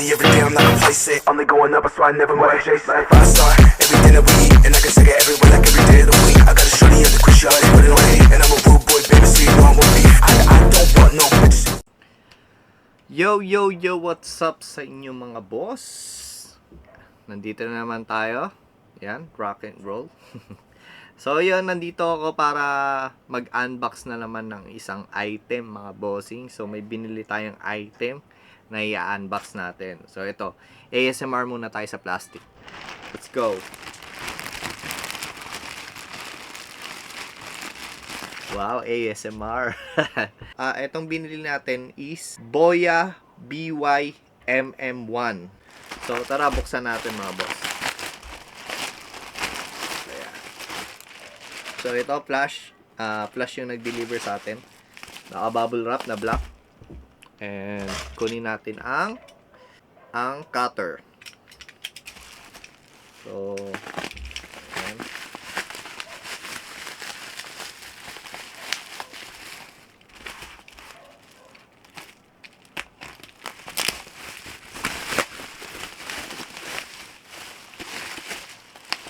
money every day, I'm not complacent. Only going up, so I never want to chase like 5-star. Everything that we eat, and I can take it everywhere like every day of the week. I got a shorty at the quick shot, put it on me, and I'm a rude boy, baby, so you know I'm a beef. I don't want no bitches. Yo, yo, yo, what's up sa inyo mga boss? Nandito na naman tayo. Yan, rock and roll. So yun, nandito ako para mag-unbox na naman ng isang item mga bossing. So may binili tayong item na i-unbox natin. So ito, ASMR muna tayo sa plastic. Let's go. Wow, ASMR. Itong binili natin is Boya BY MM1. So tara, buksan natin mga boss. Ayan. So ito, flash. Flash yung nag-deliver sa atin. Naka-bubble wrap na black. And kunin natin ang cutter. So ayan.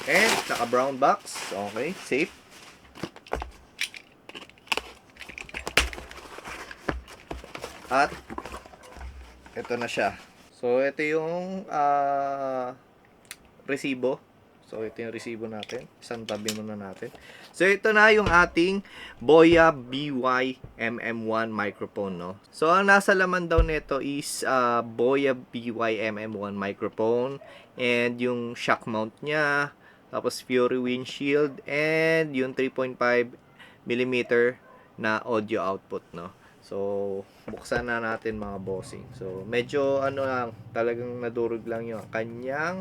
And naka brown box. Okay, safe. At ito na siya. So ito yung resibo. So ito yung resibo natin. Isang tabi muna natin. So ito na yung ating Boya BY MM1 microphone, no. So ang nasa laman daw nito is Boya BY MM1 microphone, and yung shock mount niya, tapos Fury windshield, and yung 3.5mm na audio output, no. So buksan na natin mga bossing. So medyo ano lang, talagang nadurog lang yung kanyang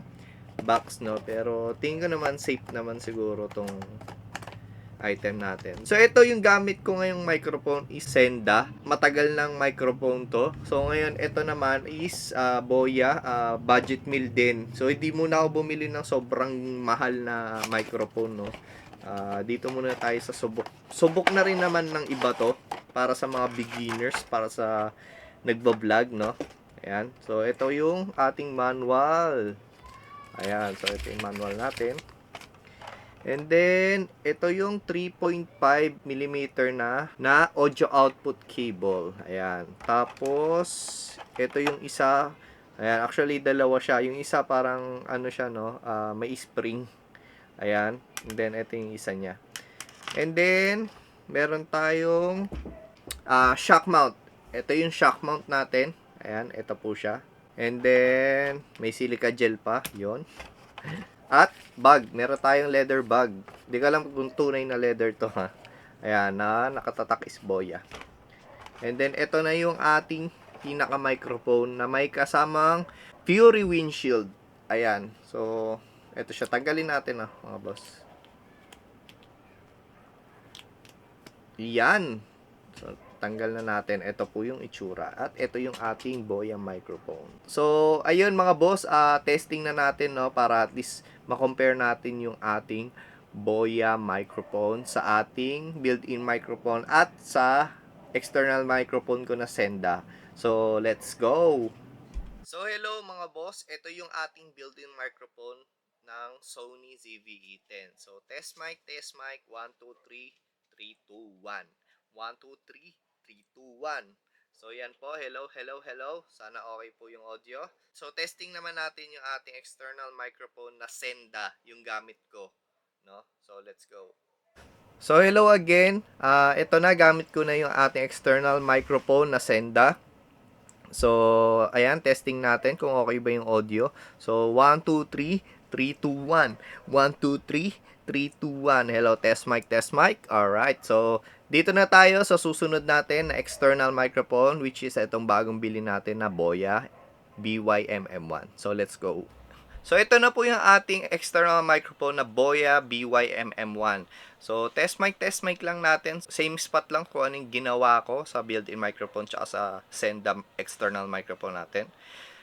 box, no, pero tingin ko naman safe naman siguro tong item natin. So ito yung gamit ko ngayong microphone is Senda. Matagal ng microphone to. So ngayon ito naman is Boya, budget meal din. So hindi muna ako bumili ng sobrang mahal na microphone, no. Dito muna tayo sa subok. Subok na rin naman ng iba to para sa mga beginners, para sa nagba-vlog, no. Ayan. So ito yung ating manual. Ayan. So ito yung manual natin. And then, ito yung 3.5mm na audio output cable. Ayan. Tapos, ito yung isa. Ayan, actually dalawa siya. Yung isa parang ano siya, no, may spring. Ayan. And then, ito yung isa niya. And then, meron tayong shock mount. Ito yung shock mount natin. Ayan, ito po siya. And then, may silica gel pa. Yon. At bag, meron tayong leather bag. Hindi ko alam kung tunay na leather to, ha. Ayan, nakatatak is Boya. And then ito na yung ating pinaka microphone na may kasamang Fury windshield. Ayan. So ito siya, tanggalin natin, mga boss. Yan. So tanggal na natin. Ito po yung itsura. At ito yung ating Boya microphone. So, ayun mga boss, testing na natin, no, para at least ma-compare natin yung ating Boya microphone sa ating built-in microphone at sa external microphone ko na Senda. So, let's go! So, hello mga boss. Ito yung ating built-in microphone ng Sony ZV-E10. So, test mic, 1, 2, 3, 3, 2, 1. 1, 2, 3, 3, 2, 1. So yan po, hello. Sana okay po yung audio. So testing naman natin yung ating external microphone na Senda, yung gamit ko, no? So let's go. So hello again. Ito na, gamit ko na yung ating external microphone na Senda. So ayan, testing natin kung okay ba yung audio. So 1, 2, 3, 3, 2, 1. 1, 2, 3, 3, 2, 1. Hello, test mic. Alright, so dito na tayo sa susunod natin na external microphone, which is itong bagong bili natin na Boya BY-MM1. So let's go. So ito na po yung ating external microphone na Boya BY-MM1. So test mic lang natin. Same spot lang kung anong ginawa ko sa built-in microphone tsaka sa Senda external microphone natin.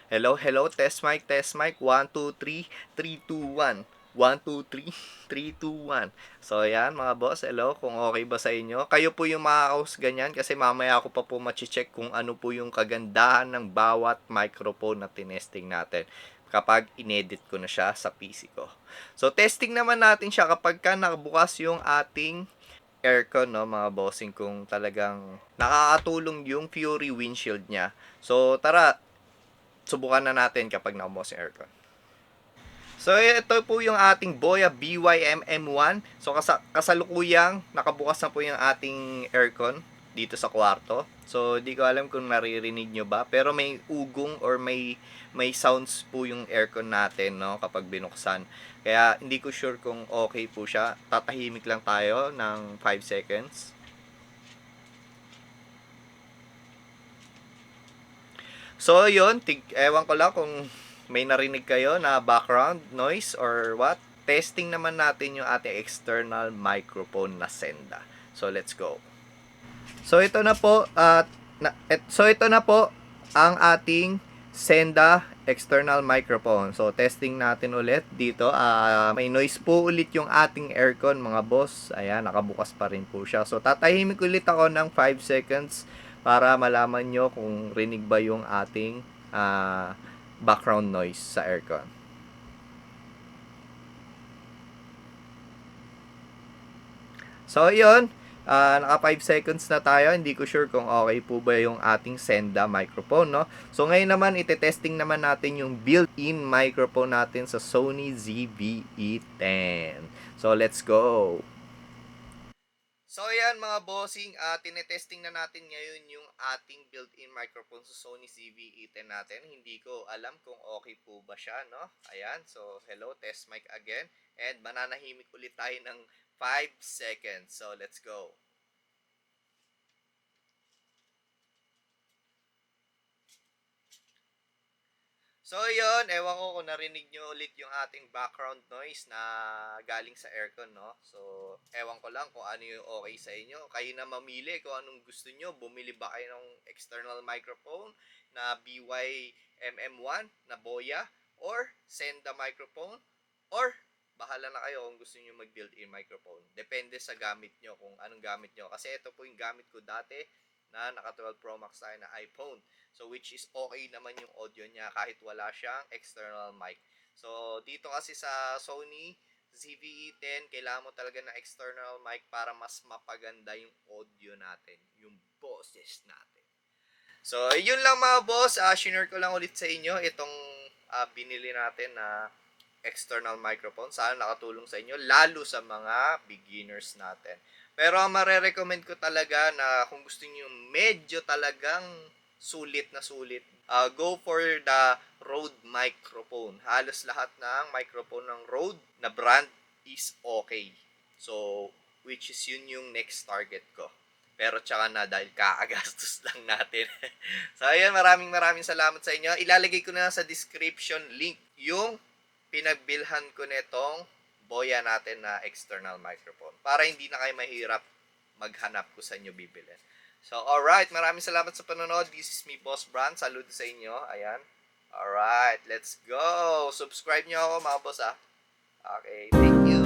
Hello, test mic. 1, 2, 3, 3, 2, 1. 1, 2, 3, 3, 2, 1. So, ayan mga boss, hello, kung okay ba sa inyo. Kayo po yung makakausga ganyan kasi mamaya ako pa po machi-check kung ano po yung kagandahan ng bawat microphone na tinesting natin kapag inedit ko na siya sa PC ko. So, testing naman natin siya kapag ka nakabukas yung ating aircon, no, mga bossing, kung talagang nakakatulong yung Fury windshield niya. So, tara, subukan na natin kapag nakabukas yung aircon. So, ito po yung ating Boya BYMM1. So, kasalukuyang nakabukas na po yung ating aircon dito sa kwarto. So, di ko alam kung naririnig nyo ba. Pero may ugong or may sounds po yung aircon natin, no, kapag binuksan. Kaya, hindi ko sure kung okay po siya. Tatahimik lang tayo ng 5 seconds. So, yun. Ewan ko lang kung may narinig kayo na background noise or what. Testing naman natin yung ating external microphone na Senda. So, let's go. So, ito na po ang ating Senda external microphone. So, testing natin ulit dito. May noise po ulit yung ating aircon, mga boss. Ayan, nakabukas pa rin po siya. So, tatahimik ulit ako ng 5 seconds para malaman nyo kung rinig ba yung ating background noise sa aircon. So, yun. Naka 5 seconds na tayo. Hindi ko sure kung okay po ba yung ating Senda microphone, no? So, ngayon naman, ite-testing naman natin yung built-in microphone natin sa Sony ZV-E10. So, let's go! So, ayan mga bossing, tinetesting na natin ngayon yung ating built-in microphone sa Sony ZV-E10 natin. Hindi ko alam kung okay po ba siya, no? Ayan, so hello, test mic again. And mananahimik ulit tayo ng 5 seconds. So, let's go. So, yun, ewan ko kung narinig nyo ulit yung ating background noise na galing sa aircon, no? So, ewan ko lang kung ano yung okay sa inyo. Kayo na mamili kung anong gusto nyo. Bumili ba kayo ng external microphone na BY-MM1 na Boya or Senda microphone, or bahala na kayo kung gusto nyo mag built-in microphone. Depende sa gamit nyo, kung anong gamit nyo. Kasi ito po yung gamit ko dati na naka 12 Pro Max tayo na iPhone. So, which is okay naman yung audio niya kahit wala siyang external mic. So, dito kasi sa Sony ZV-E10, kailangan mo talaga ng external mic para mas mapaganda yung audio natin, yung boses natin. So, yun lang mga boss. Share ko lang ulit sa inyo itong binili natin na external microphone. Sana nakatulong sa inyo, lalo sa mga beginners natin. Pero ang marerecommend ko talaga na kung gusto niyo medyo talagang sulit na sulit, go for the Rode microphone. Halos lahat ng microphone ng Rode na brand is okay. So, which is yun yung next target ko. Pero tsaka na dahil kakagastos lang natin. So, ayun, maraming salamat sa inyo. Ilalagay ko na sa description link yung pinagbilhan ko netong Boya natin na external microphone para hindi na kayo mahirap maghanap kung saan nyo bibilin. So, alright. Maraming salamat sa panonood. This is me, Boss Brand. Saludo sa inyo. Ayan. Alright. Let's go. Subscribe nyo ako, mga boss, Okay. Thank you.